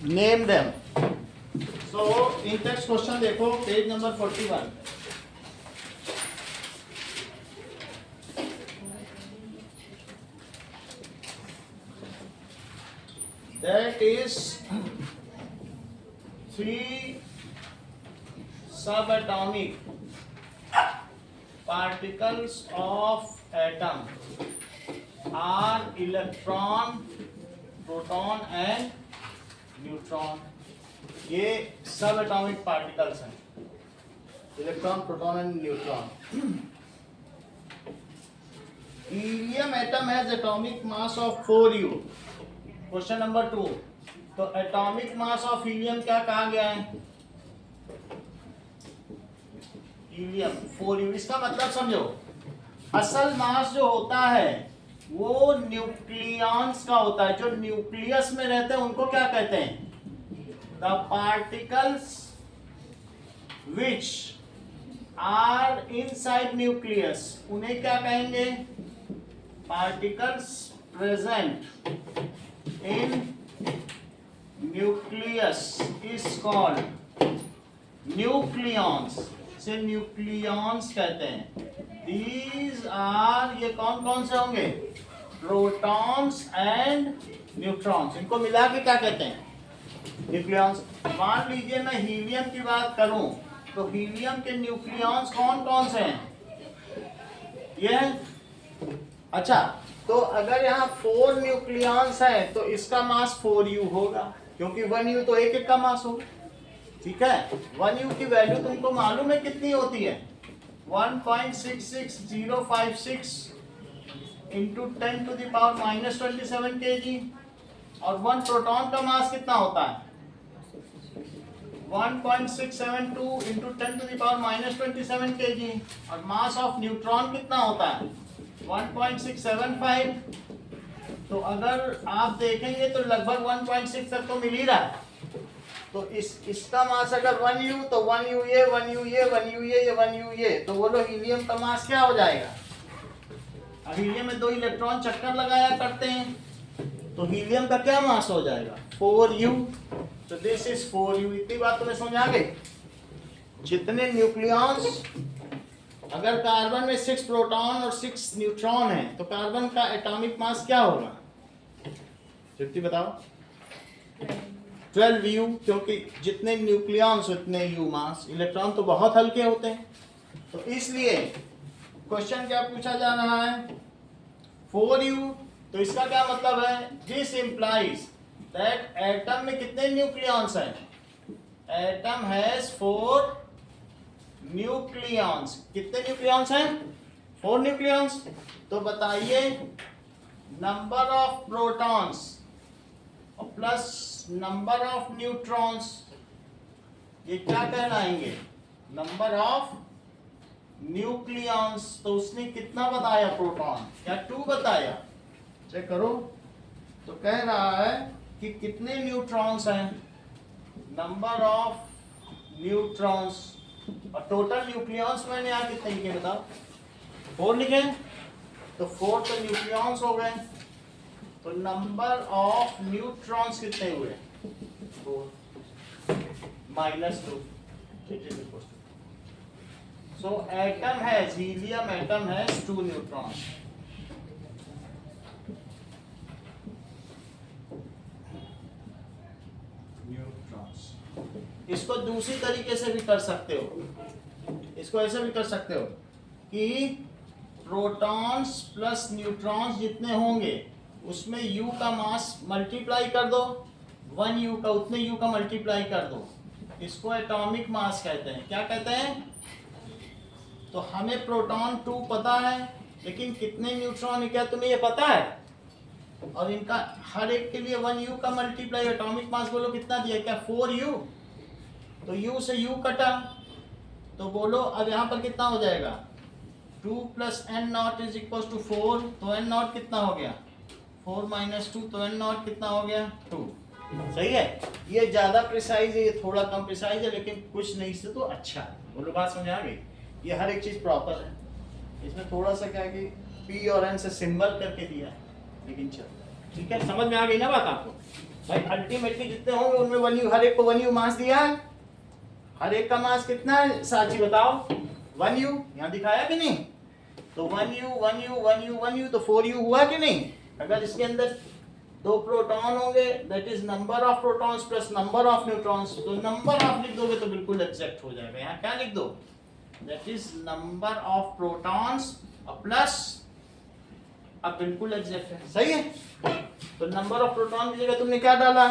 Name them. So in text question देखो page number 41। That is 3 subatomic particles of atom are electron, proton and neutron। ये सब atomic particles हैं, electron, proton and neutron. Helium atom has atomic mass of 4u। Question number 2, तो atomic mass of helium क्या कहा गया है? Helium 4u। इसका मतलब समझो, असल मास जो होता है वो न्यूक्लियॉन्स का होता है। जो न्यूक्लियस में रहते हैं उनको क्या कहते हैं? The particles which are inside nucleus, उन्हें क्या कहेंगे? Particles present in nucleus is called nucleons. से न्यूक्लियॉन्स कहते हैं। दीज आर, ये कौन कौन से होंगे? Protons and neutrons. इनको मिला के क्या कहते हैं? न्यूक्लियॉन्स। मान लीजिए मैं हीलियम की बात करूं तो हीलियम के न्यूक्लियॉन्स कौन कौन से हैं? ये है। अच्छा, तो अगर यहाँ 4 न्यूक्लियॉन्स है तो इसका मास 4u होगा, क्योंकि 1u तो एक एक का मास होगा। ठीक है, 1u की वैल्यू तुमको मालूम है कितनी होती है? 1.66056 इंटू 10⁻⁻27 kg। और 1 प्रोटॉन का मास कितना होता है? 1.672 इंटू 10⁻⁻27 kg। और मास ऑफ न्यूट्रॉन कितना होता है? 1.675। तो अगर आप देखेंगे तो लगभग 1.6 तक तो मिल ही रहा है। तो इसका मास अगर 1u, तो 1u ये, 1u ये, 1u ये, 1u ये, तो बोलो हीलियम का मास क्या हो जाएगा? अब हीलियम में 2 इलेक्ट्रॉन चक्कर लगाया करते हैं, तो हीलियम का क्या मास हो जाएगा? 4u। तो दिस इज 4u। इतनी बात तुम्हें समझ आ गई? जितने न्यूक्लियॉन्स, अगर कार्बन में 6 प्रोटॉन और 6 न्यूट्रॉन है तो कार्बन का एटॉमिक मास क्या होगा? जल्दी बताओ। 12u, क्योंकि जितने न्यूक्लियॉन्स उतने u मास। इलेक्ट्रॉन तो बहुत हल्के होते हैं, तो इसलिए क्वेश्चन क्या पूछा जा रहा है? 4u। तो इसका क्या मतलब है? दिस इंप्लाइज दैट एटम में कितने न्यूक्लियॉन्स हैं? Atom has 4 nucleons. कितने न्यूक्लियॉन्स हैं? 4 न्यूक्लियॉन्स। तो बताइए number of protons plus number of neutrons, ये क्या कहलाएंगे? Number of nucleons. तो उसने कितना बताया प्रोटॉन? क्या 2 बताया? चेक करो। तो कह रहा है कि कितने न्यूट्रॉन्स हैं? Number of neutrons. और टोटल न्यूक्लियॉन्स मैंने यहाँ कितने लिखे बताओ? 4 लिखे। तो 4 तो न्यूक्लियॉन्स हो गए, तो नंबर ऑफ न्यूट्रॉन्स कितने हुए? 4 -2। So atom has, helium atom has 2 neutrons. इसको दूसरी तरीके से भी कर सकते हो। इसको ऐसे भी कर सकते हो कि प्रोटॉन्स प्लस न्यूट्रॉन्स जितने होंगे उसमें u का मास मल्टीप्लाई कर दो, 1u का उतने u का मल्टीप्लाई कर दो। इसको एटॉमिक मास कहते हैं। क्या कहते हैं? तो हमें प्रोटॉन 2 पता है, लेकिन कितने न्यूट्रॉन है क्या तुम्हें ये पता है? और इनका हर एक के लिए 1u का मल्टीप्लाई, एटॉमिक मास बोलो कितना दिया? क्या 4u? तो u से u कटा, तो बोलो अब यहाँ पर कितना हो जाएगा? 2 + n0 = 4। तो n0 कितना हो गया? 4 - 2। तो n0 कितना हो गया? 2। सही है। ये ज़्यादा प्रिसाइज है, ये थोड़ा कम प्रिसाइज है, लेकिन कुछ नहीं से तो अच्छा है। बोलो बात समझ आ गई? ये हर एक चीज़ प्रॉपर है। इसमें थोड़ा सा क्या है कि p और n से सिंबल करके दिया है, लेकिन चलो ठीक है, समझ में आ गई ना बात आपको? भाई अल्टीमेटली जितने होंगे उनमें 1u, हर एक को 1u मास दिया है। हर एक का मास कितना है साची बताओ? 1u, यहाँ दिखाया कि नहीं? तो 1u 1u 1u 1u तो 4u हुआ कि नहीं? अगर इसके अंदर 2 प्रोटॉन होंगे that is number of protons plus number of neutrons, तो नंबर ऑफ लिख दोगे तो बिल्कुल एग्जैक्ट हो जाएगा। यहाँ क्या लिख दो? That is number of protons plus, अब बिल्कुल एग्जैक्ट है, सही है। तो नंबर ऑफ प्रोटॉन की जगह तुमने क्या डाला?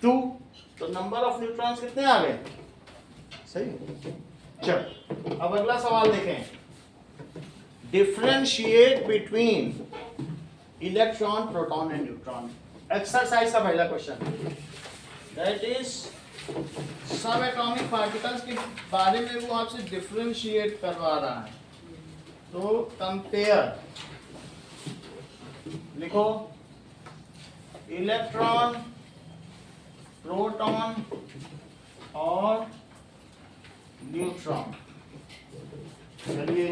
2, तो नंबर ऑफ न्यूट्रॉन्स कितने आ गए? सही। चल अब अगला सवाल देखें, differentiate between electron, proton and neutron. Exercise का पहला क्वेश्चन, दैट इज सब एटॉमिक पार्टिकल्स के बारे में वो आपसे डिफरेंशिएट करवा रहा है। तो कंपेयर लिखो, इलेक्ट्रॉन, प्रोटॉन और न्यूट्रॉन। चलिए,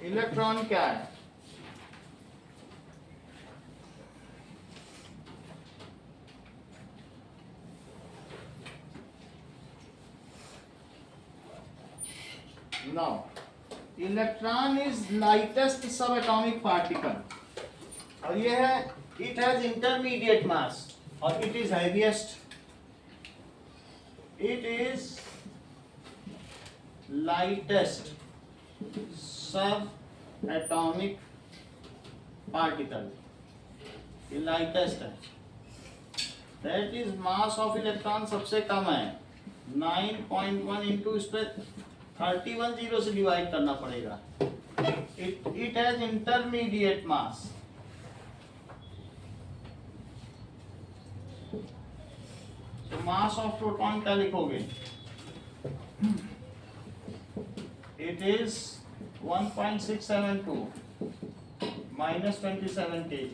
इलेक्ट्रॉन क्या है? Now, इलेक्ट्रॉन इज लाइटेस्ट सब एटॉमिक पार्टिकल, और ये है इट हैज इंटरमीडिएट मास और it is heaviest. It is lightest सब एटॉमिक पार्टिकल, ये लाइटेस्ट है। That is mass of electron सबसे कम है 9.1 इंटू, इस पे 31 जीरो से डिवाइड करना पड़ेगा। इट हैज इंटरमीडिएट मास। तो मास ऑफ प्रोटॉन क्या लिखोगे? इट इज 1.672 minus 27 kg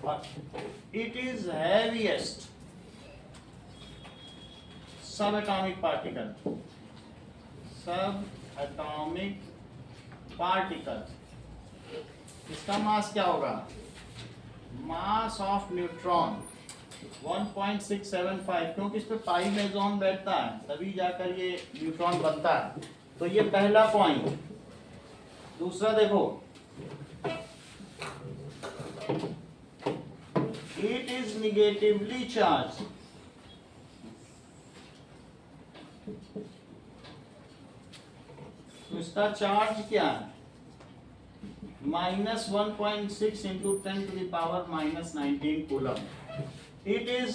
और it is heaviest subatomic particle, subatomic particle। इसका मास क्या होगा? मास ऑफ न्यूट्रॉन 1.675, क्योंकि इस पे पाई मेसॉन बैठता है तभी जाकर ये न्यूट्रॉन बनता है। तो ये पहला पॉइंट। दूसरा देखो, it is negatively charged, तो इसका चार्ज क्या है? -1.6 into 10 to the power -19 coulomb. It is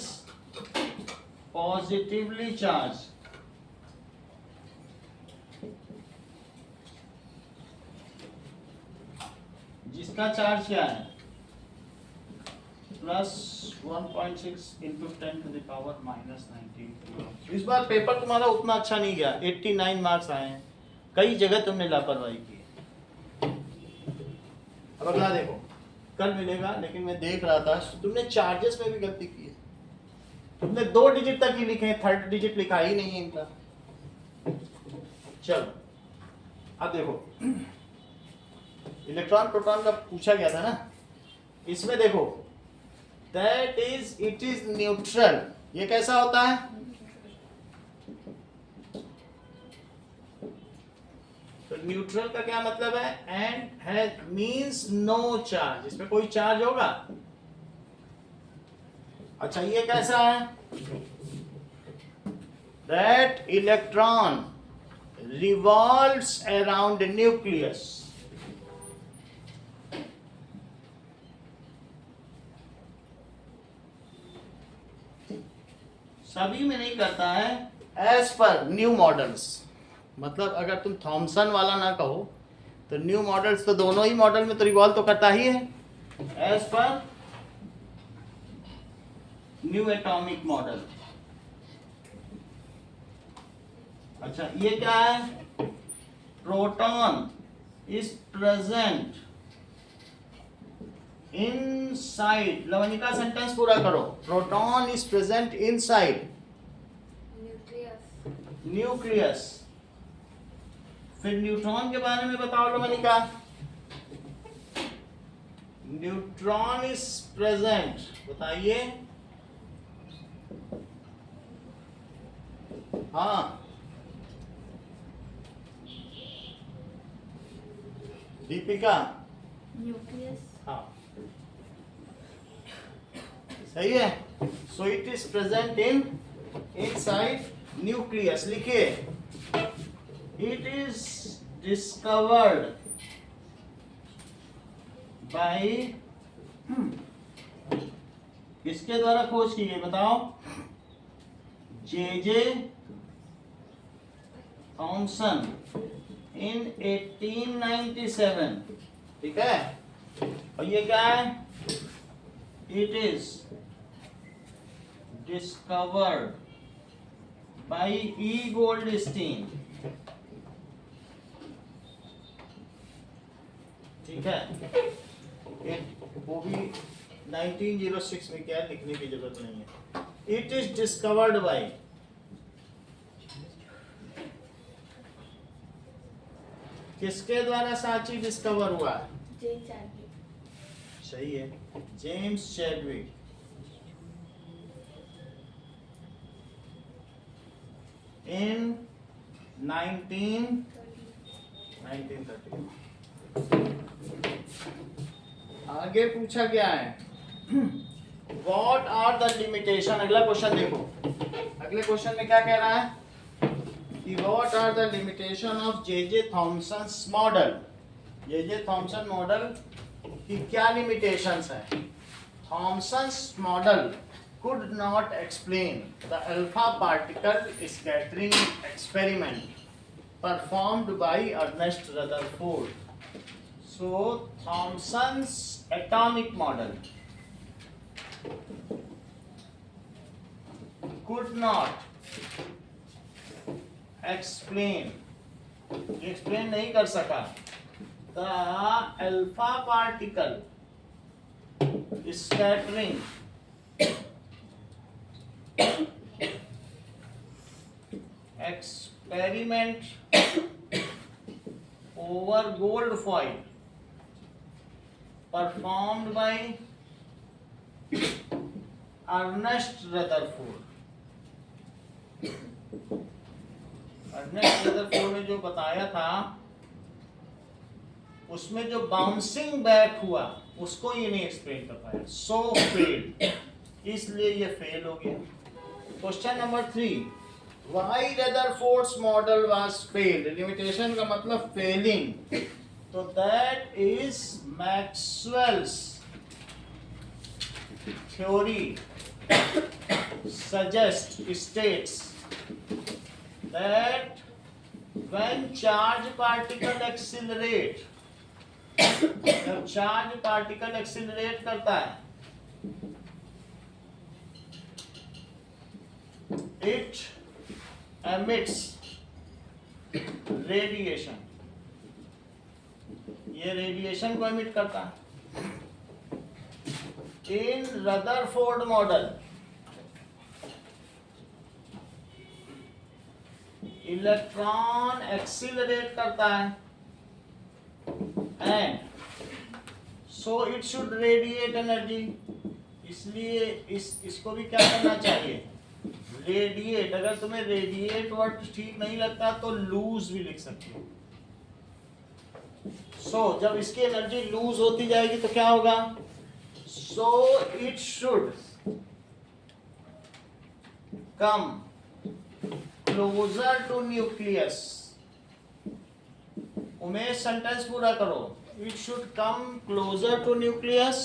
positively charge, जिसका चार्ज क्या है? +1.6 इंटू 10 टू द पावर -19। इस बार पेपर तुम्हारा उतना अच्छा नहीं गया, 89 मार्क्स आए हैं, कई जगह तुमने लापरवाही की। अब अगला देखो, कल मिलेगा, लेकिन मैं देख रहा था तुमने चार्जेस में भी गलती की है। तुमने 2 डिजिट तक ही लिखे हैं, 3rd डिजिट लिखा ही नहीं है इनका। चलो अब देखो, इलेक्ट्रॉन प्रोटॉन का पूछा गया था ना, इसमें देखो that is it is neutral. ये कैसा होता है? तो न्यूट्रल का क्या मतलब है? And has means no charge, इसमें कोई चार्ज होगा? अच्छा, ये कैसा है? That electron revolves around nucleus. सभी में नहीं करता है, एज पर न्यू मॉडल्स। मतलब अगर तुम थॉमसन वाला ना कहो तो न्यू मॉडल्स तो दोनों ही मॉडल में तो रिवॉल्व तो करता ही है, as per new atomic model. अच्छा, ये क्या है? Proton is present inside, Lavanika sentence पूरा करो। Proton is present inside nucleus. फिर न्यूट्रॉन के बारे में बताओ लवनिका। न्यूट्रॉन इज प्रेजेंट, बताइए। हाँ, दीपिका। न्यूक्लियस। हाँ, सही है। So it is present in inside nucleus. लिखिए, इट इज डिस्कवर्ड बाय, किसके द्वारा खोज की गई बताओ? जे थॉमसन इन 1897। ठीक है, और ये क्या है? It is discovered by E Goldstein. ठीक है, वो भी 1906 में, क्या लिखने की जरूरत नहीं है। इट इज डिस्कवर्ड बाय, किसके द्वारा सांची डिस्कवर हुआ? जे चैडविक। सही है, जेम्स चैडविक। इन 1930। आगे पूछा गया है, व्हाट आर द लिमिटेशन। अगला क्वेश्चन देखो, अगले क्वेश्चन में क्या कह रहा है कि what are the limitation of J Thomson's model. J Thomson model की क्या लिमिटेशंस है? Thomson's model could not explain the alpha particle scattering experiment performed by Ernest Rutherford. So Thomson's atomic model could not explain नहीं कर सका the alpha particle scattering experiment over gold foil performed by Ernest Rutherford. Ernest Rutherford ने जो बताया था उसमें जो bouncing back हुआ उसको ये नहीं एक्सप्लेन कर पाया, सो फेल्ड, इसलिए ये फेल हो गया। Question number 3, why Rutherford's model was failed. Limitation का मतलब फेलिंग, तो that is Maxwell's theory suggests states that when charge particle accelerate, जब चार्ज पार्टिकल एक्सिलरेट करता है, it emits radiation, ये रेडिएशन को एमिट करता है। इन रदरफोर्ड मॉडल इलेक्ट्रॉन एक्सिलरेट करता है and so it should radiate energy, इसलिए इसको भी क्या करना चाहिए? रेडिएट। अगर तुम्हें रेडिएट वर्ड ठीक नहीं लगता तो लूज भी लिख सकते हो। सो जब इसकी एनर्जी लूज होती जाएगी तो क्या होगा? So it should come closer to nucleus. Umesh sentence पूरा करो। It should come closer to nucleus.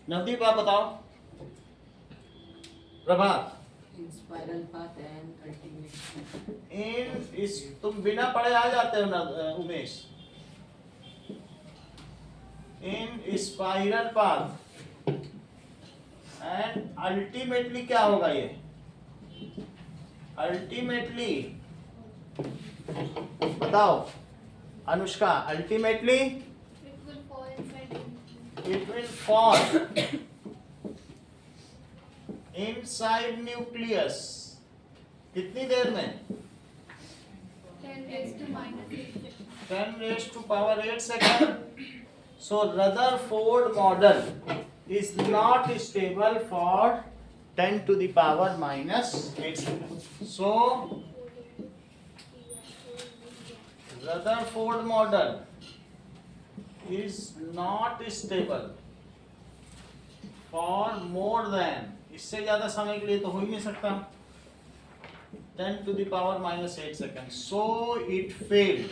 Navdeep आप बताओ। प्रभात। In spiral path and ultimate. इस तुम बिना पढ़े आ जाते हो ना उमेश। इन स्पाइरल पाथ एंड अल्टीमेटली क्या होगा? ये अल्टीमेटली बताओ Anushka. Ultimately it will fall inside nucleus। कितनी देर में? 10 raised to minus 8 seconds. 10 raised to power 8 second. So Rutherford model is not stable for 10 to the power minus 8 second. So Rutherford model is not stable for more than, इससे ज्यादा समय के लिए तो हो ही नहीं सकता, 10 to the power minus 8 seconds. So it failed.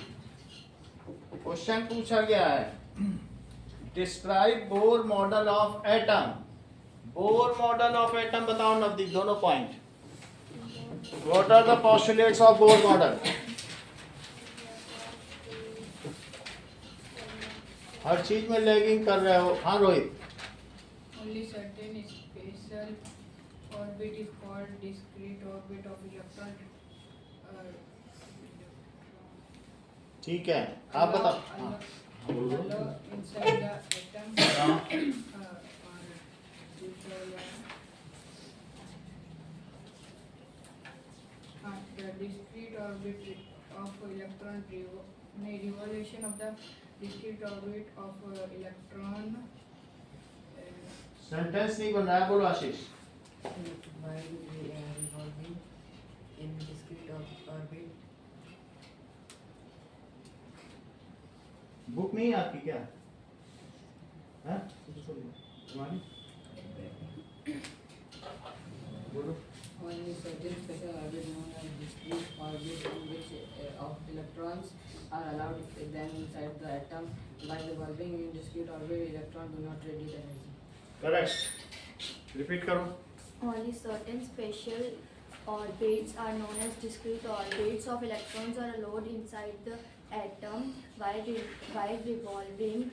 Question पूछा गया है, describe Bohr model of atom. Bohr model of atom बताओ नवदीप, दोनों point. What are the postulates of Bohr model? हर चीज में लैगिंग कर रहे हो. हाँ Rohit. Only certain special orbit is called discrete orbit of electron. ठीक है, आप बताओ. हाँ. Allow inside the atom हाँ. The discrete orbit of electron revolution of the discrete orbit of electron sentence नहीं बन रहा है, बोलो आशीष. while revolving in discrete orbit. Book नहीं है आपकी क्या? हैं? तुम्हारी? बोलो. Only certain special orbit known as discrete orbit in which of electrons are allowed then inside the atom. While revolving in discrete orbit, electrons do not radiate energy. Correct. Repeat करो. Only certain special orbits are known as discrete orbits of electrons are allowed inside the atom. While revolving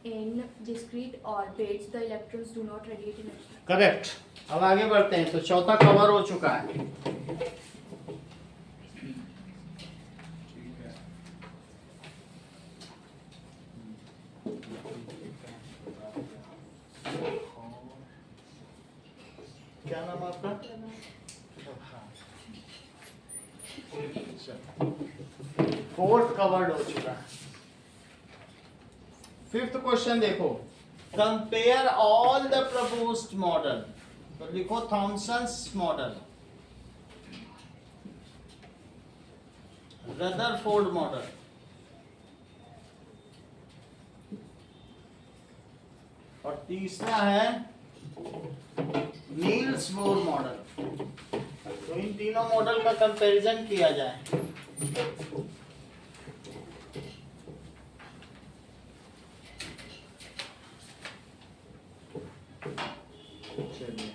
in discrete orbits, the electrons do not radiate energy. Correct. अब आगे बढ़ते हैं. तो चौथा cover हो चुका है. क्या नाम है आपका? फोर्थ कवर्ड हो चुका है. फिफ्थ क्वेश्चन देखो. Compare all the proposed model. तो लिखो थॉमसन्स मॉडल, रदरफोर्ड मॉडल, और तीसरा है नील्स बोर मॉडल. तो इन तीनों मॉडल का कंपैरिजन किया जाए. चलिए.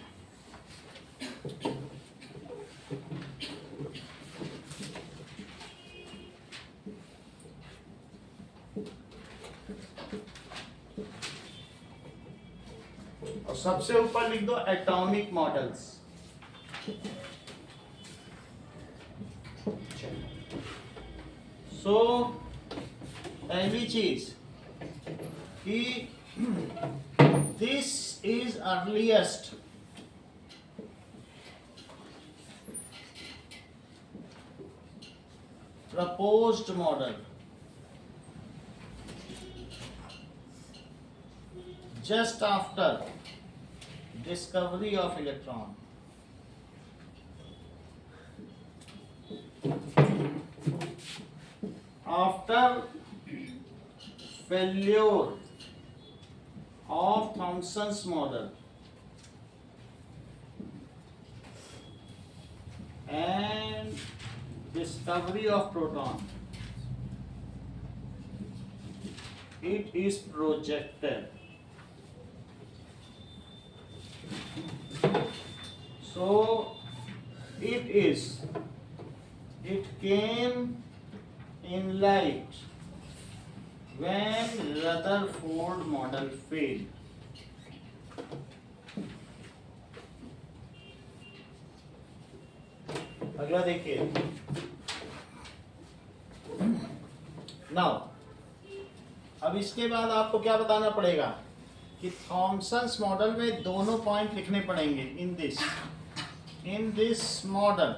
और सबसे ऊपर लिख दो एटॉमिक मॉडल्स. सो पहली चीज कि this is earliest proposed model. Just after discovery of electron. After failure of Thomson's model and discovery of proton, it is projected. So it came in light when Rutherford model failed. अगला देखिए. Now अब इसके बाद आपको क्या बताना पड़ेगा कि थॉमसन्स मॉडल में दोनों पॉइंट लिखने पड़ेंगे. In this model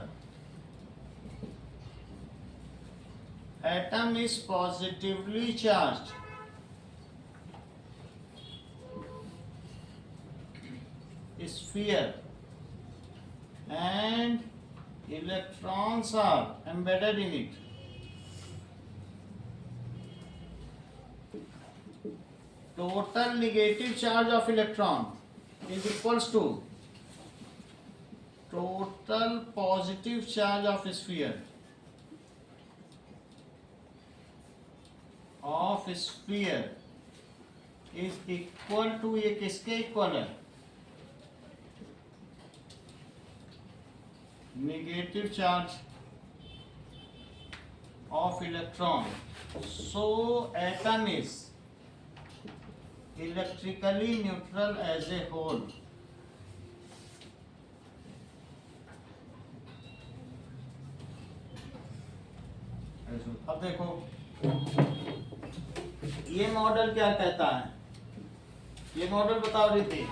atom is positively charged. Sphere and electrons are embedded in it. Total negative charge of electron is equals to total positive charge of sphere is equal to, ये किसके equal है? Negative charge of electron. So atom is electrically neutral as a whole. अब देखो ये model क्या कहता है, ये मॉडल बताओ रीति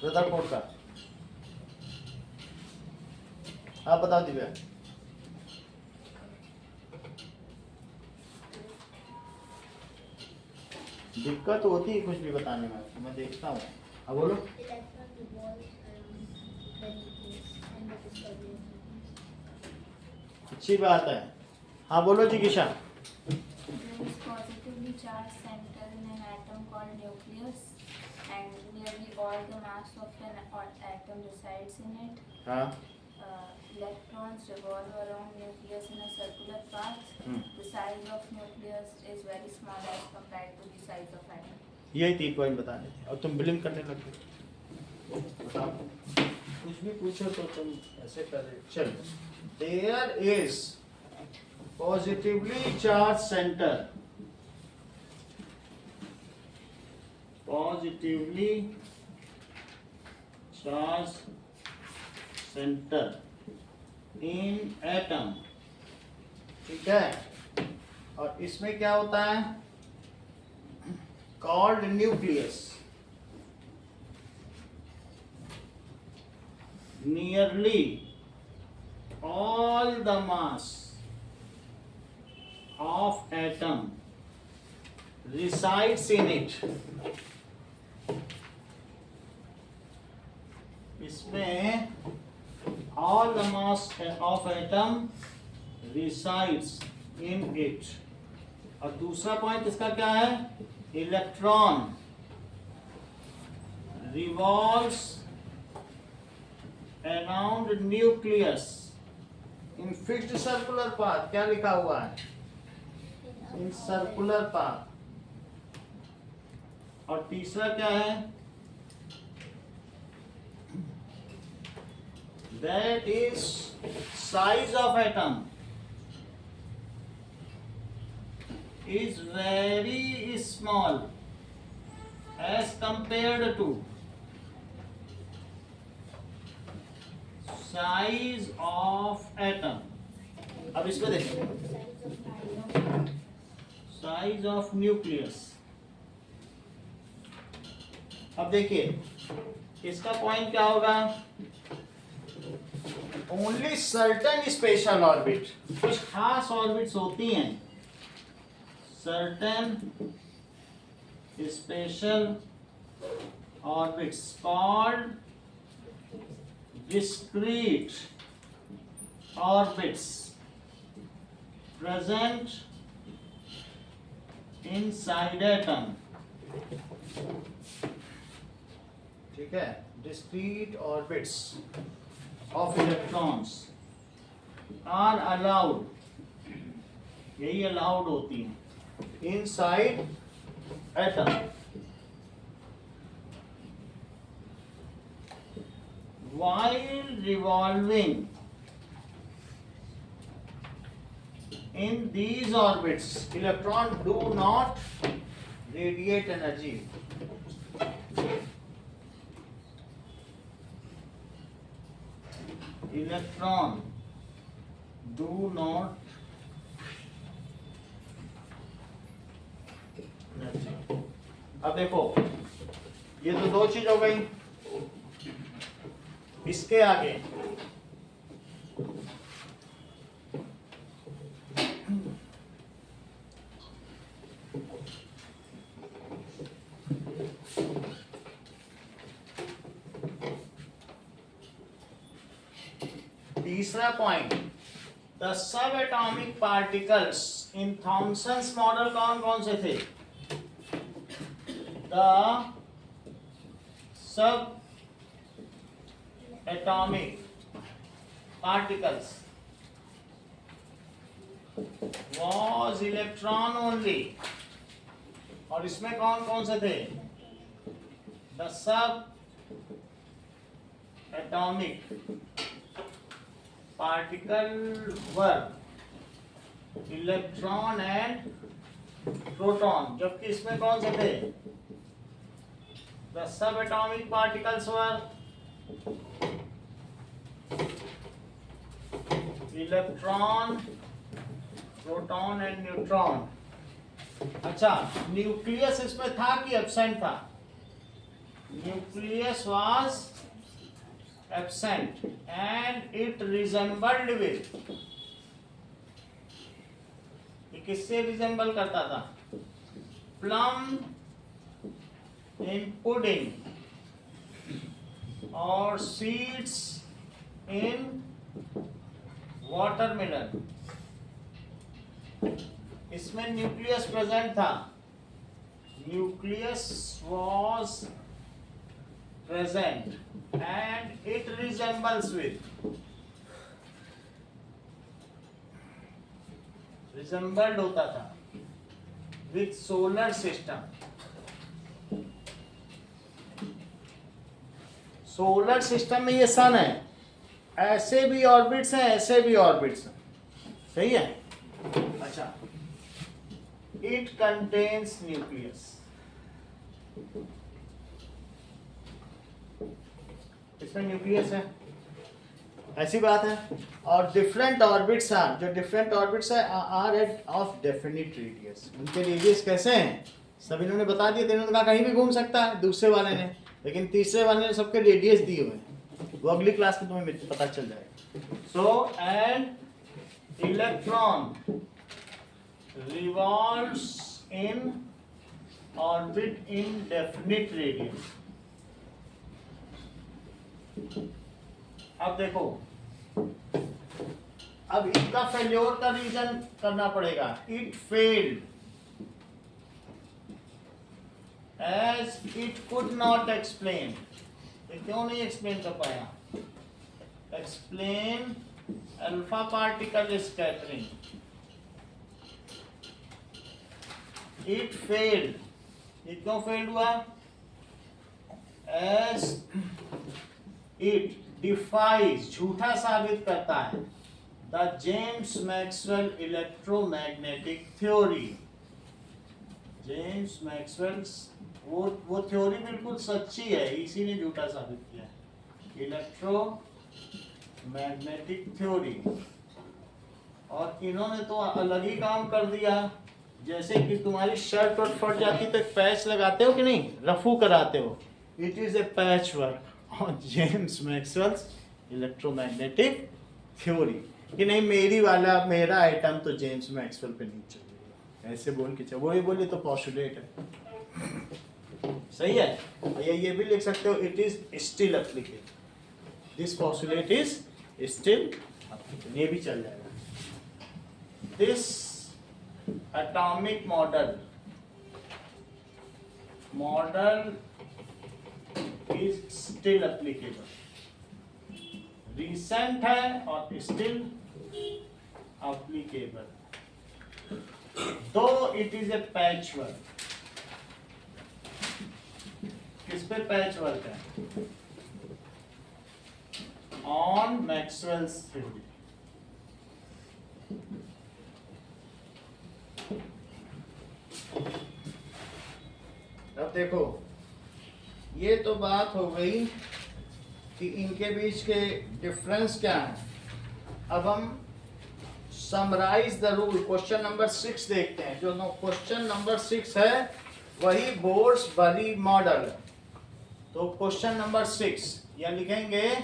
रदरफोर्ड का, आप बताओ दिव्या। दिक्कत होती है कुछ भी बताने में, तो मैं देखता हूँ। अब बोलो। अच्छी बात है, हाँ बोलो जिगिशा। Positively charged center in an atom called nucleus, and nearly all the mass of an atom resides in it. हाँ Electrons revolve around nucleus in a circular path. The size of nucleus is very small as compared to the size of atom. यही 3 point बताने थे, अब तुम billing करने लग गए। बताओ, कुछ भी पूछो तो तुम ऐसे कर रहे। चलो, there is positively charged center, positively charged center in atom, ठीक है, और इसमें क्या होता है, called nucleus. Nearly all the mass of atom resides in it. इसमें all the mass of atom resides in it. और दूसरा पॉइंट इसका क्या है, electron revolves around nucleus in fixed circular path. क्या लिखा हुआ है, in circular path. और तीसरा क्या है, that is size of atom is very small as compared to size of atom. अब इसमें देखिए, size of nucleus. अब देखिए इसका पॉइंट क्या होगा, ओनली सर्टेन स्पेशल ऑर्बिट, कुछ खास ऑर्बिट्स होती हैं, certain special orbits called discrete orbits present inside atom, ठीक है, discrete orbits of electrons are allowed, यही allowed होती हैं inside atom, while revolving in these orbits. Electron do not radiate energy. Electron do not energy. अब देखो ये तो दो चीज हो गई, इसके आगे तीसरा point, the sub atomic particles in Thomson's model कौन कौन से थे? The sub atomic particles was electron only, और इसमें कौन कौन से थे? The sub atomic particle were electron and proton, जबकि इसमें कौन से थे? The sub atomic particles were electron, proton and neutron. अच्छा, न्यूक्लियस इसमें था कि एब्सेंट था? Nucleus was absent and it resembled with, ये किससे रिजेंबल करता था? प्लम इन पुडिंग और सीड्स इन वाटरमेलन। इसमें न्यूक्लियस प्रेजेंट था, nucleus was present and it resembles with, resembled होता था with solar system. Solar system में ये सन है, ऐसे भी ऑर्बिट्स हैं, ऐसे भी ऑर्बिट्स हैं, सही है? अच्छा, इट कंटेन्स न्यूक्लियस, इसमें न्यूक्लियस है, ऐसी बात है। और डिफरेंट ऑर्बिट्स हैं, जो डिफरेंट ऑर्बिट्स है are at of definite radius. उनके रेडियस कैसे हैं सब इन्होंने बता दिए। इन्होंने कहा कहीं भी घूम सकता है दूसरे वाले ने, लेकिन तीसरे वाले ने सबके रेडियस दिए हुए हैं, वो अगली क्लास में तुम्हें पता चल जाएगा। So and electron revolves in orbit in definite radius। अब देखो, अब इसका फेल्योर का रीजन करना पड़ेगा। It failed as it could not explain, क्यों नहीं एक्सप्लेन कर पाया? Explain alpha particle scattering. It failed, ये क्यों फेल्ड हुआ? As it defies, झूठा साबित करता है, the James Maxwell electromagnetic theory। James Maxwell वो थ्योरी बिल्कुल सच्ची है, इसी ने झूठा साबित किया है, इलेक्ट्रोमैग्नेटिक थ्योरी। और इन्होंने तो अलग ही काम कर दिया, जैसे कि तुम्हारी शर्ट और फट जाती तो एक पैच लगाते हो कि नहीं, रफू कराते हो। It is a patch work on James Maxwell's electromagnetic theory, कि नहीं मेरा आइटम तो जेम्स मैक्सवेल पे नहीं चलेगा, ऐसे बोल के चल, वही बोले तो पॉस्टुलेट है, सही है। ये भी लिख सकते हो, it is still applicable, this postulate is still applicable, ये भी चल जाएगा। This atomic model is still applicable, recent है और still applicable, though it is a patchwork। किस पे पैचवर्क है? on Maxwell's theory। अब देखो, ये तो बात हो गई कि इनके बीच के डिफरेंस क्या है। अब हम summarise the rule, question number 6 देखते हैं। जो क्वेश्चन नंबर 6 है वही बोर्स-बरी मॉडल। तो क्वेश्चन नंबर 6 या लिखेंगे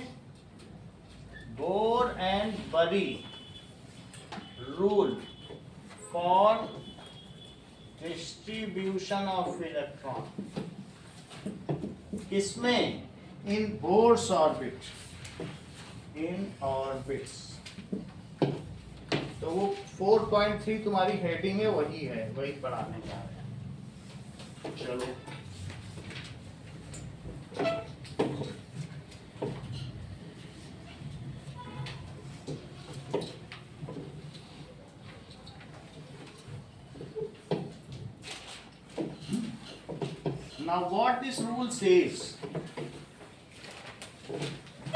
Bohr and Bury rule for distribution of electron. किसमें? In Bohr's orbit, in orbits. तो वो 4.3 तुम्हारी हेडिंग है, वही पढ़ाने जा रहे हैं। चलो now what this rule says,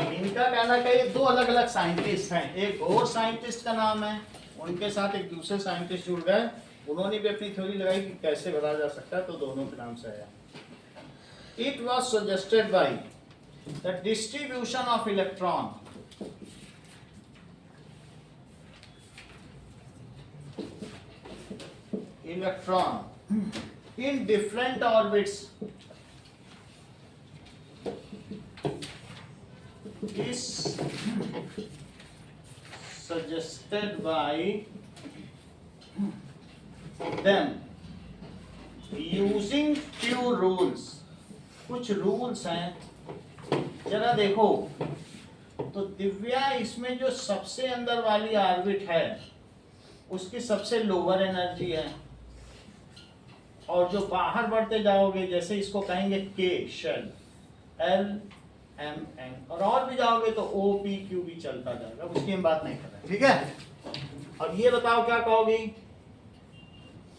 इनका कहना है ये दो अलग अलग साइंटिस्ट हैं, एक और साइंटिस्ट का नाम है, उनके साथ एक दूसरे साइंटिस्ट जुड़ गए, उन्होंने भी अपनी थ्योरी लगाई कि कैसे बताया जा सकता है, तो दोनों के नाम से आया। It was suggested by the distribution of electron in different orbits is suggested by them using few rules। कुछ रूल्स हैं, जरा देखो। तो दिव्या, इसमें जो सबसे अंदर वाली ऑर्बिट है उसकी सबसे लोअर एनर्जी है, और जो बाहर बढ़ते जाओगे, जैसे इसको कहेंगे के शेल, एल एम एन, और भी जाओगे तो ओ पी क्यू भी चलता जाएगा, उसकी हम बात नहीं कर रहे, ठीक है। और ये बताओ क्या कहोगी,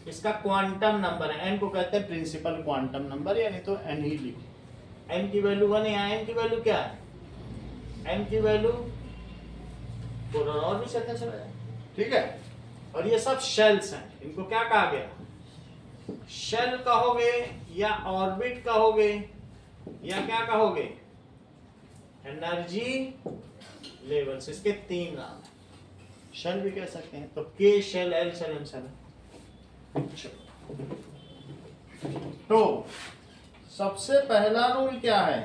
इसका क्वांटम नंबर है, एन को कहते हैं प्रिंसिपल क्वांटम नंबर, यानी तो एन ही लिखो। एन की वैल्यू 1 है, एन की वैल्यू क्या है, एन की वैल्यू 4 और भी चलते चले जाए, ठीक है। और ये सब शेल्स हैं, इनको क्या कहा गया, शेल कहोगे या ऑर्बिट कहोगे या क्या कहोगे, एनर्जी लेवल्स, इसके 3 नाम है, शेल भी कह सकते हैं, तो K shell, L shell, M shell. तो सबसे पहला रूल क्या है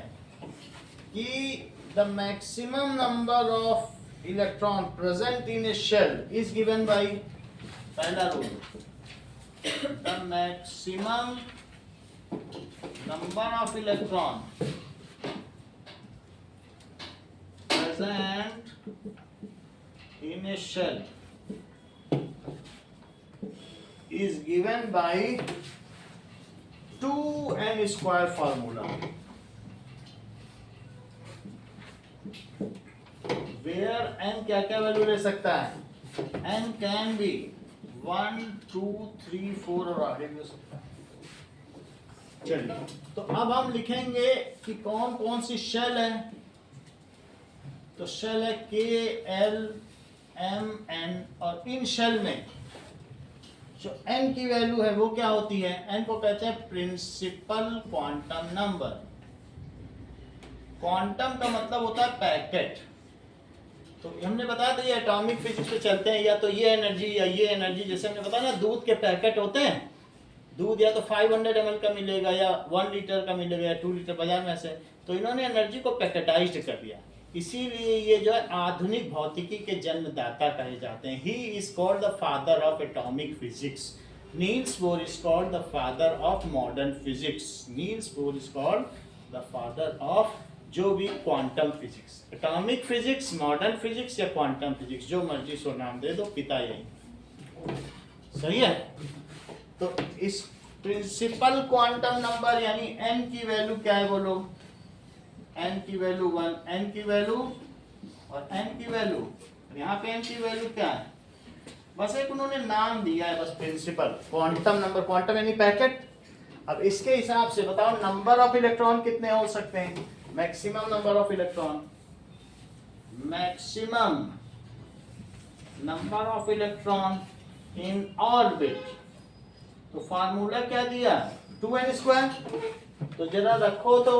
कि the maximum number of electron present in a shell is given by, पहला rule, the maximum number of electron present in a shell is given by 2n square formula, where n क्या क्या value ले सकता है, n can be 1 2 3 4 और आगे भी हो सकता है। चलिए, तो अब हम लिखेंगे कि कौन कौन सी शेल है। तो शेल है के एल एम एन, और इन शेल में जो एन की वैल्यू है वो क्या होती है, एन को कहते हैं प्रिंसिपल क्वांटम नंबर। क्वांटम का मतलब होता है पैकेट। तो हमने बताया था ये एटॉमिक फिजिक्स पे चलते हैं, या तो ये एनर्जी या ये एनर्जी, जैसे हमने बताया ना दूध के पैकेट होते हैं, दूध या तो 500 ml का मिलेगा या 1 लीटर का मिलेगा या 2 लीटर बाजार में से, तो इन्होंने एनर्जी को पैकेटाइज्ड कर दिया। इसीलिए ये जो है आधुनिक भौतिकी के जन्मदाता कहे जाते हैं। He is called the father of atomic physics. Niels Bohr is called the father of modern physics. Niels Bohr is called the father of जो भी quantum physics, atomic physics, modern physics या क्वांटम फिजिक्स, जो मर्जी सो नाम दे दो, पिता यही। सही है। तो इस प्रिंसिपल क्वांटम नंबर यानी n की वैल्यू क्या है बोलो, n की वैल्यू 1, n की वैल्यू और n की वैल्यू, यहाँ पे n की वैल्यू क्या है, बस एक उन्होंने नाम दिया है, बस प्रिंसिपल क्वांटम नंबर, क्वांटम यानी पैकेट। अब इसके हिसाब से बताओ नंबर ऑफ इलेक्ट्रॉन कितने हो सकते हैं, maximum number of electron, maximum number of electron in orbit. तो फार्मूला क्या दिया, 2n स्क्वायर। तो जरा रखो तो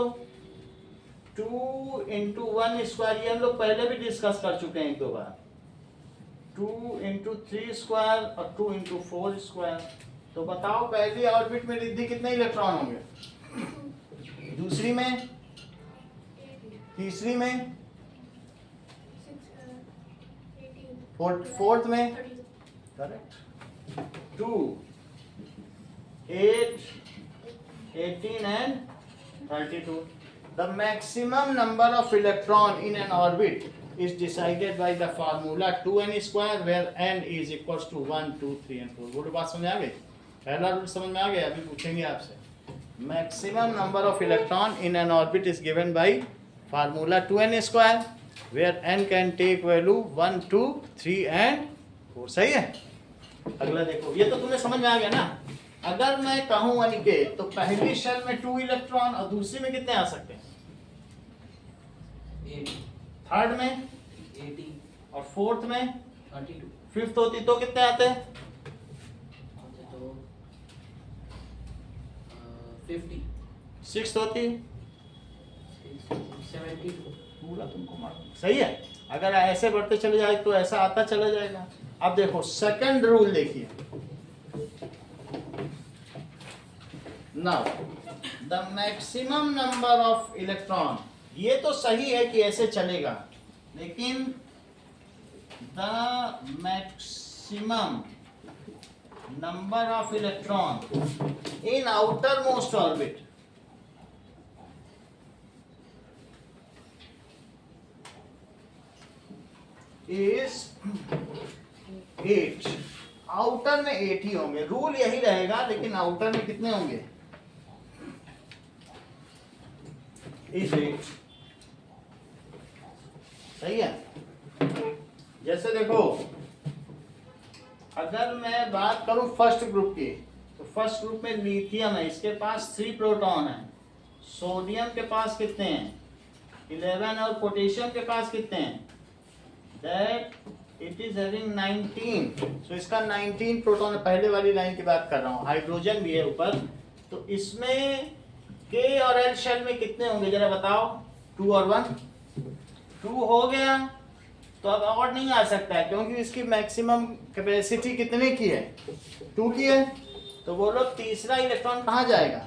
2 × 1 स्क्वायर, ये हम लोग पहले भी डिस्कस कर चुके हैं 1-2 बार। 2 × 3 स्क्वायर और 2 × 4 स्क्वायर। तो बताओ पहली ऑर्बिट में रिद्धि कितने इलेक्ट्रॉन होंगे, दूसरी में, तीसरी में, फोर्थ में, correct, 2 8 18 and 32। The maximum number of electron in an orbit is decided by the formula 2n square where n is equals to 1 2 3 and 4। बोलो बात समझ आ गई? पहला रूल समझ में आ गया? अभी पूछेंगे आपसे। Maximum number of electron in an orbit is given by formula 2n square where n can take value 1 2 3 and 4। सही है? अगला देखो, ये तो तुम्हें समझ में आ गया ना। अगर मैं कहूं अनिकेत तो पहली शेल में 2 इलेक्ट्रॉन और दूसरी में कितने आ सकते हैं? 80, थर्ड में 80, और फोर्थ में 32, फिफ्थ होती तो कितने आते हैं? तो 50, सिक्स होती 72, पूरा तुमको मालूम। सही है? अगर ऐसे बढ़ते चले जाए तो ऐसा आता चला जाएगा। अब देखो सेकंड रूल देखिए। Now the maximum number of electron, ये तो सही है कि ऐसे चलेगा, लेकिन the maximum number of electron in outer most orbit is 8। Outer में 8 ही होंगे, रूल यही रहेगा, लेकिन आउटर में कितने होंगे? इज 8। सही है? जैसे देखो, अगर मैं बात करूं फर्स्ट ग्रुप की, तो फर्स्ट ग्रुप में लिथियम है, इसके पास 3 प्रोटॉन है। सोडियम के पास कितने हैं? 11। और पोटेशियम के पास कितने हैं? That it is having 19। सो इसका 19 प्रोटॉन है। पहले वाली लाइन की बात कर रहा हूँ। हाइड्रोजन भी है ऊपर, तो इसमें के और एल शेल में कितने होंगे जरा बताओ? 2 और 1 2 हो गया, तो अब और नहीं आ सकता है, क्योंकि इसकी मैक्सिमम कैपेसिटी कितने की है? 2 की है। तो बोलो तीसरा इलेक्ट्रॉन कहाँ जाएगा?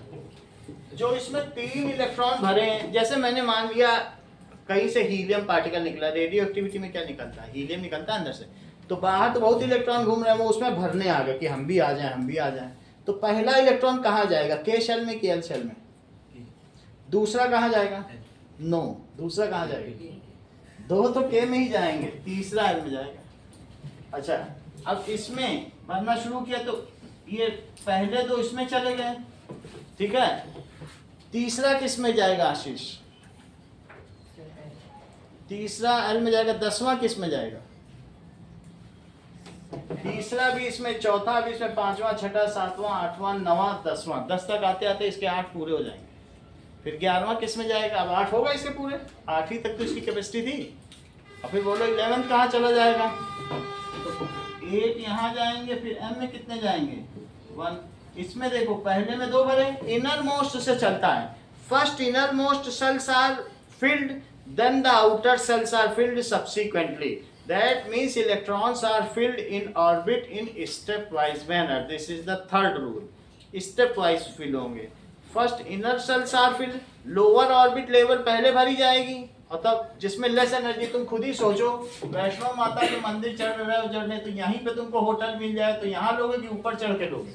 जो इसमें 3 इलेक्ट्रॉन भरे हैं, जैसे मैंने मान लिया कहीं से हीलियम पार्टिकल निकला, रेडियो एक्टिविटी में क्या निकलता है? हीलियम निकलता है अंदर से। तो बाहर तो बहुत इलेक्ट्रॉन घूम रहे हैं, वो उसमें भरने आ गए कि हम भी आ जाएं, हम भी आ जाएं। तो पहला इलेक्ट्रॉन कहाँ जाएगा? के शेल में कि एल शेल में? दूसरा कहाँ जाएगा? नो, दूसरा कहाँ जाएगा? 2 तो के में ही जाएंगे, तीसरा एल में जाएगा। अच्छा, अब इसमें भरना शुरू किया तो ये पहले 2 इसमें चले गए, ठीक है। तीसरा किस में जाएगा आशीष? तीसरा एल में जाएगा। 10वां किस में जाएगा? तीसरा भी इसमें, चौथा भी इसमें, 5वां, 6वां, 7वां, 8वां, 9वां, 10वां। 10 तक आते आते इसके 8 पूरे हो जाएंगे। फिर 11वां किस में जाएगा? अब 8 होगा इसके पूरे, 8 ही तक तो इसकी कैपेसिटी थी। और फिर बोलो 11 कहाँ चला जाएगा? तो 8 यहाँ जाएंगे, फिर एम में कितने जाएंगे? 1। इसमें देखो पहले में 2 भरे, इनर मोस्ट से चलता है। First inner most cells are filled, then the outer cells are filled subsequently. That means electrons are filled in orbit in stepwise manner. This is the third rule. Stepwise fill होंगे। First inner cells are filled, lower orbit level पहले भरी जाएगी, और तब जिसमें less energy, तुम खुद ही सोचो, वैष्णो माता के मंदिर चढ़ रहे हो चढ़ने, तो यहीं पे तुमको होटल मिल जाए तो यहाँ लोगे कि ऊपर चढ़ के लोगे?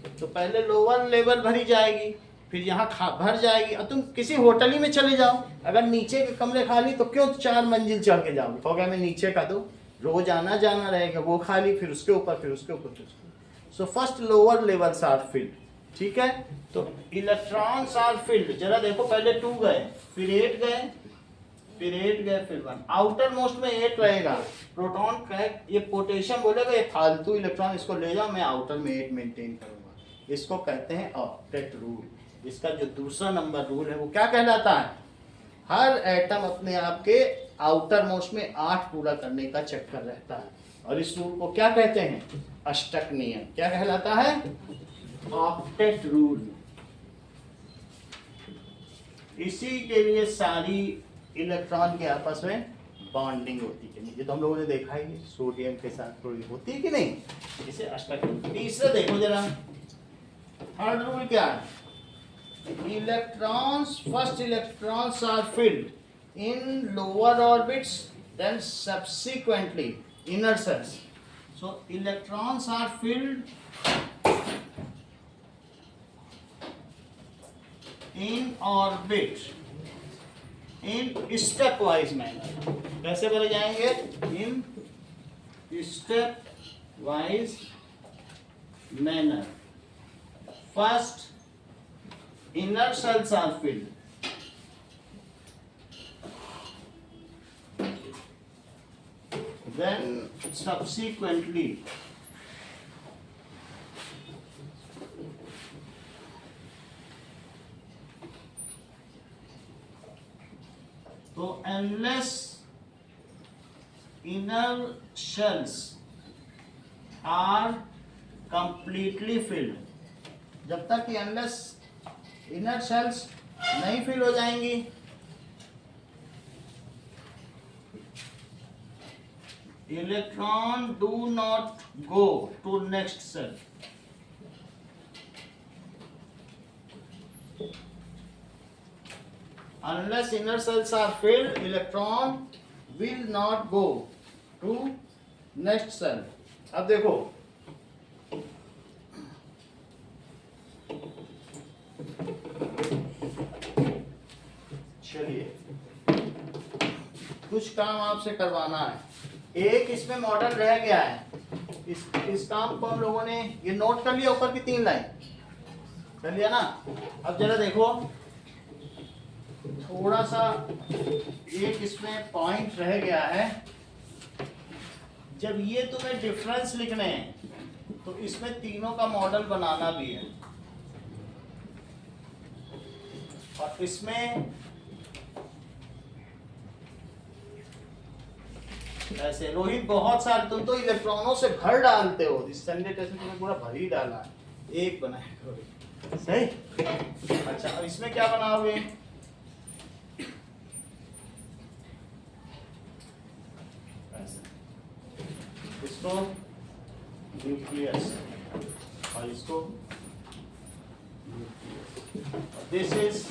तो पहले लोअर लेवल भरी जाएगी, फिर यहाँ भर जाएगी। और तुम किसी होटल ही में चले जाओ, अगर नीचे के कमरे खाली तो क्यों 4 मंजिल चढ़ के जाओगे? कहोगे मैं नीचे का दो, रोज आना जाना रहेगा, वो खाली, फिर उसके ऊपर, फिर उसके ऊपर, फिर उसके। So first lower levels are filled, ठीक है। तो इलेक्ट्रॉन्स आर फिल्ड, जरा देखो पहले 2 गए, फिर 8 गए, फिर 8 गए, फिर 1। आउटर मोस्ट में 8 रहेगा। प्रोटॉन का ये पोटेशियम बोलेगा ये फालतू इलेक्ट्रॉन, इसको ले जाओ, मैं आउटर में 8 मेंटेन करूंगा। इसको कहते हैं ऑक्टेट रूल। इसका जो दूसरा नंबर रूल है वो क्या कहलाता है? हर एटम अपने आप के आउटर मोस्ट में 8 पूरा करने का चक्कर रहता है, और इस रूल को क्या कहते हैं? अष्टक नियम। क्या कहलाता है? Octet rule. इसी के लिए सारी इलेक्ट्रॉन के आपस में बॉन्डिंग होती है। ये तो हम लोगों ने देखा ही है, सोडियम के साथ थोड़ी होती है कि नहीं? इसे अष्टक रूल। तीसरा देखो जरा, थर्ड रूल क्या है? Electrons, first electrons are filled in lower orbits, then subsequently inner cells. So electrons are filled in orbit in stepwise manner. कैसे भरे जाएंगे? In step wise manner. First, inner cells are filled. Then subsequently तो unless inner shells are completely filled, जब तक कि unless inner shells नहीं fill हो जाएंगी, electron do not go to next cell. Unless inner cells are filled, electron will not go to next cell. अब देखो, चलिए कुछ काम आपसे करवाना है. एक इसमें मॉडल रह गया है. इस काम को हम लोगों ने ये नोट कर लिया, ऊपर की 3 लाइन कर लिया ना. अब जरा देखो, थोड़ा सा एक इसमें पॉइंट रह गया है. जब ये तुम्हें डिफरेंस लिखने हैं तो इसमें तीनों का मॉडल बनाना भी है. और इसमें ऐसे रोहित बहुत सारे, तुम तो इलेक्ट्रॉनों से भर डालते हो. इस संडे टेस्ट में तुमने पूरा भर ही डाला है. एक बनाए रोहित, सही. अच्छा, अब इसमें क्या बनाओगे? इसको न्यूक्लियस और इसको दिस इज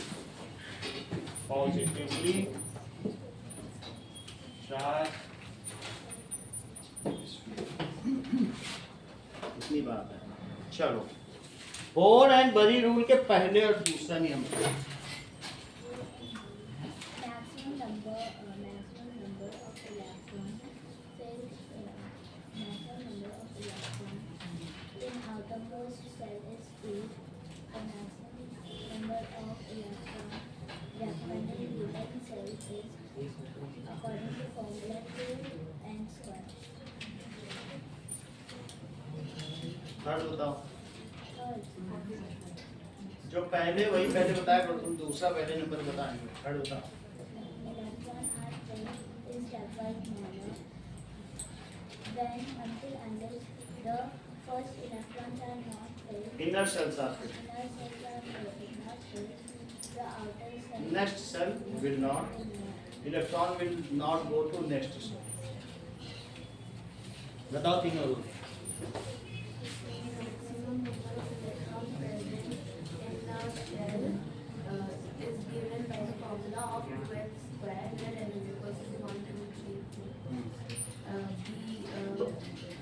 पॉजिटिवली चार्ज. इतनी बात है. चलो, बोर एंड बरी रूल के पहले और दूसरा नियम. Maximum number of electrons fills maximum number of electrons in outermost cell is 8. The maximum number of electrons recommended in given cell is according to formula 2n square. Third बताओ. Third, जो पहले वही पहले बताया करो, तुम दूसरा पहले नंबर बताएंगे. थर्ड बताओ. electrons are filled in stepwise manner when unless the first electrons are not filled. Inner cells are filled. Inner cells are not filled. The outer cell Next cell will not. Electron will not go to next cell. बताओ तीनों rule. Maximum number of electrons present in the shell is given by the formula of 2n square, where n is equal to 1, 2, 3, 4.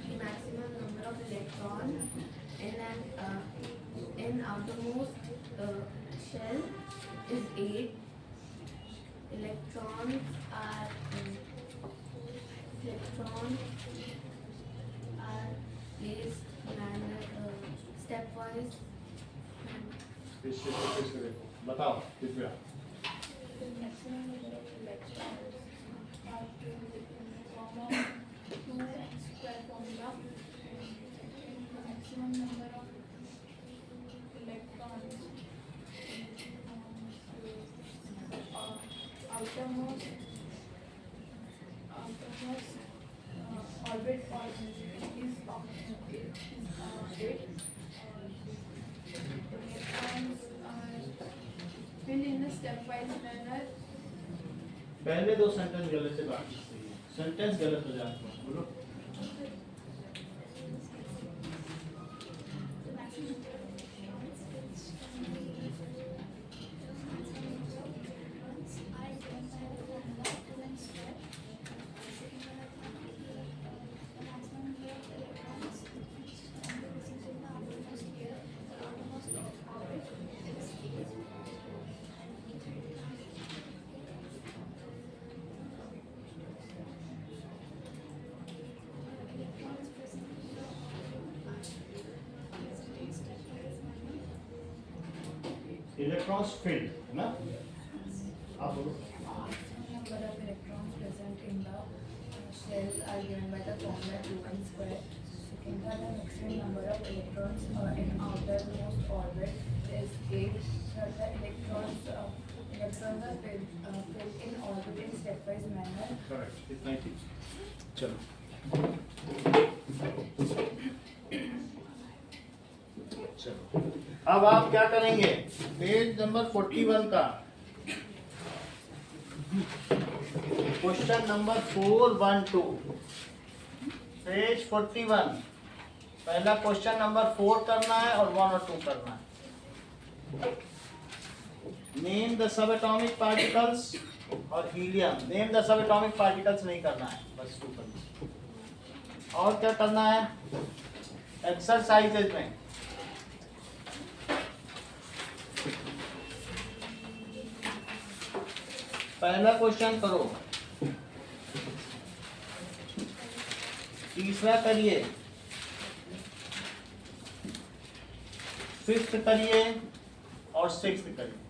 The maximum number of electrons in outermost shell is 8. Electrons are placed stepwise. बताओ कृपया. The maximum number of electrons are filled in the form of 2n square formula. The maximum number of electrons outermost orbit is 8. Electrons are filled in a stepwise manner. पहले दो sentence गलत है, बाकी सही है. Sentence गलत हो जाता है. बोलो. इलेक्ट्रॉन्स फील्ड है ना, आप बोलो। Number of electrons present in the shells are given by the formula 2n square. Second, the maximum number of electrons in outermost orbit is 8. Third, the electrons are filled in orbit in stepwise manner. Correct, इतना ही ठीक। चलो चलो अब आप क्या करेंगे, page number 41 का question number 412, page 41, पहला क्वेश्चन नंबर 4 करना है और 1 और 2 करना है। Name the sub atomic particles और helium, name the sub atomic particles नहीं करना है, बस 2 करना है। और क्या करना है एक्सरसाइजेज में, पहला क्वेश्चन करो, तीसरा करिए, फिफ्थ करिए और सिक्स्थ करिए।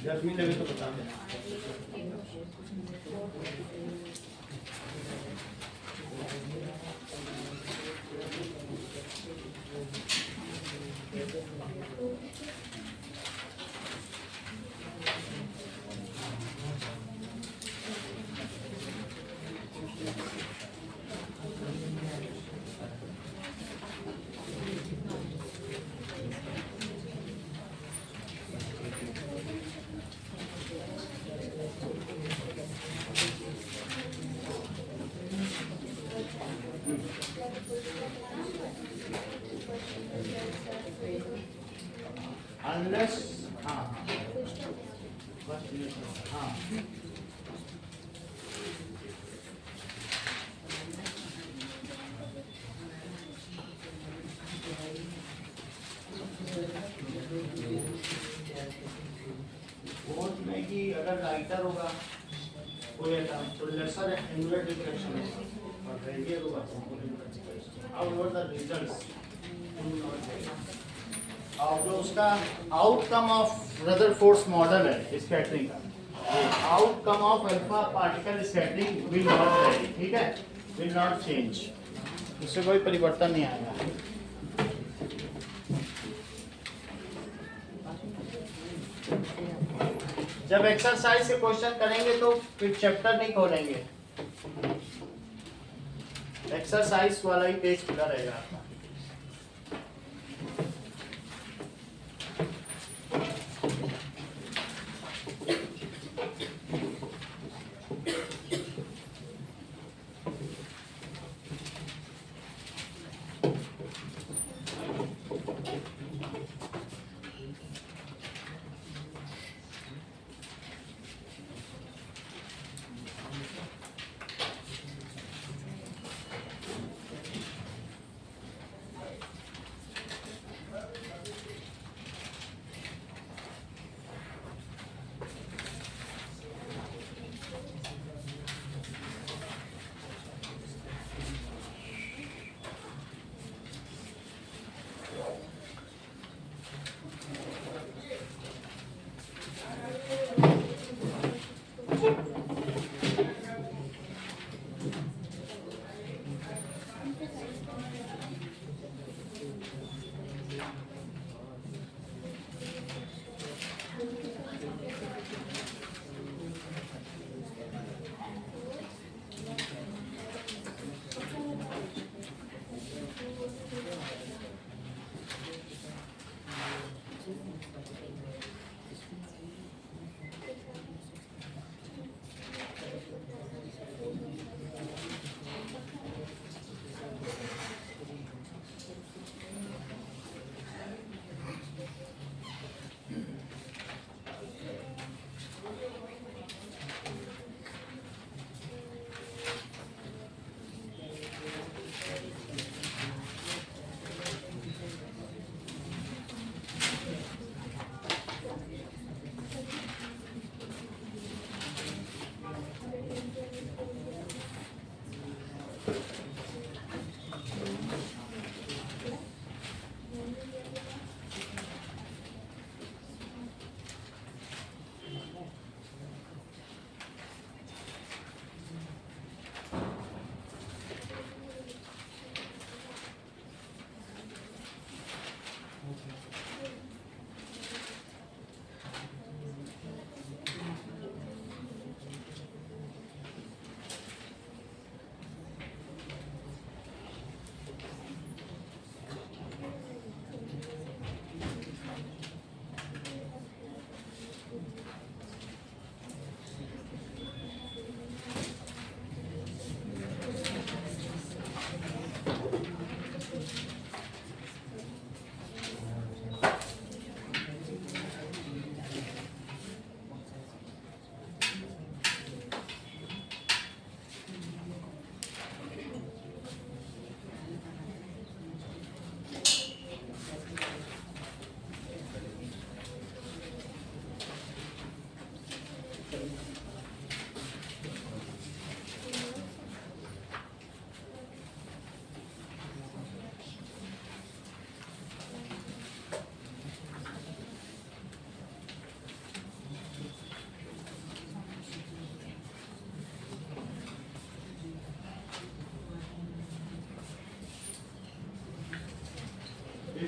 जब भी लगे तो बता देना। Unless हाँ हाँ बोर्ड में कि अगर लाइटर होगा कोई एटम तो लेसर एंगुलर डिफ्लेक्शन होगा और रेडियल होगा तो आउटवर्ड द रिजल्ट्स और जो उसका आउटकम ऑफ रदरफोर्ड मॉडल है स्कैटरिंग का, outcome of alpha particle scattering will not very, ठीक है, विल नॉट चेंज, इससे कोई परिवर्तन नहीं आएगा। जब एक्सरसाइज के क्वेश्चन करेंगे तो फिर चैप्टर नहीं खोलेंगे, एक्सरसाइज वाला ही पेज खुला रहेगा आपका।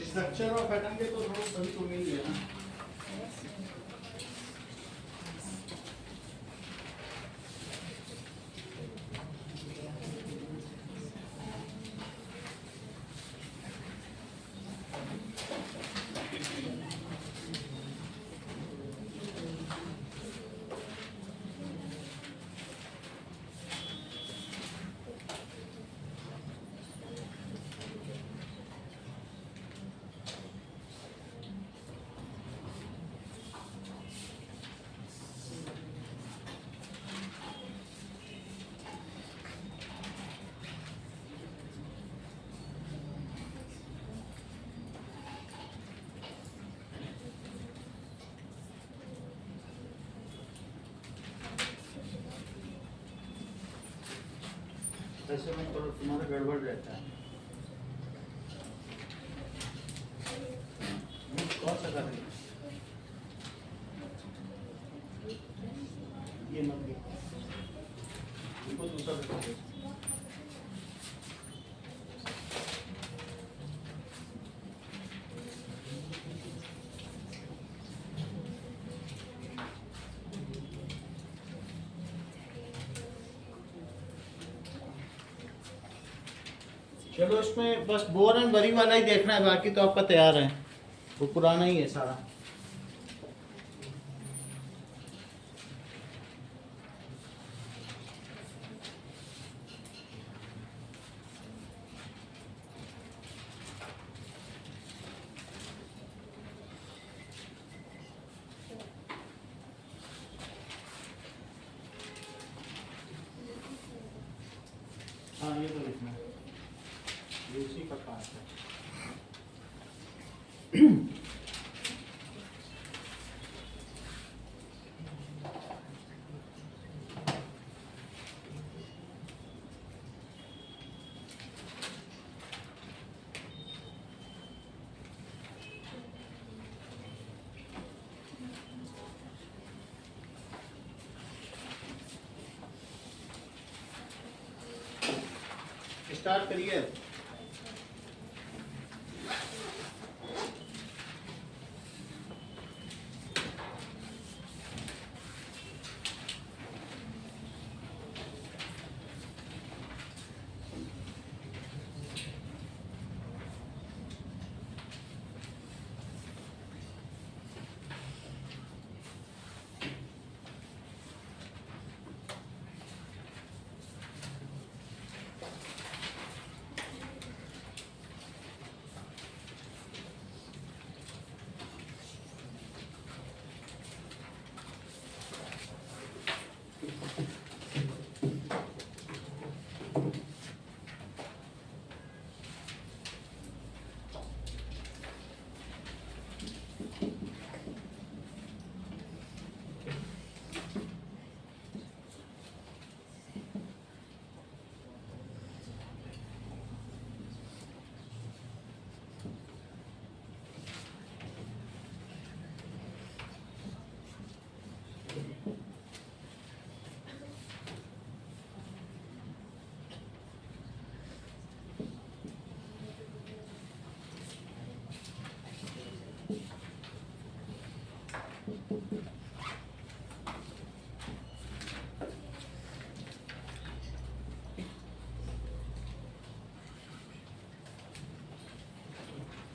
स्ट्रक्चर ऑफ एटम के तो रूल सभी को मिल गया ना। ऐसे में तो तुम्हारा गड़बड़ रहता है। कौन सा कर रही है? ये मत भी इनको दूसरा बता दो। चलो इसमें बस बोर एंड वरी वाला ही देखना है, बाकी तो आपका तैयार है, वो पुराना ही है सारा। हाँ ये तो लिखना है, ये उसी का पार्ट है। स्टार्ट करिए।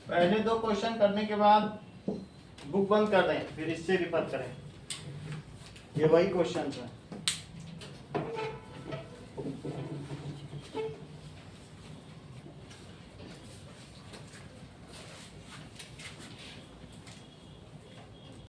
पहले दो क्वेश्चन करने के बाद बुक बंद कर दें, फिर इससे रिफर करें। ये वही क्वेश्चन है।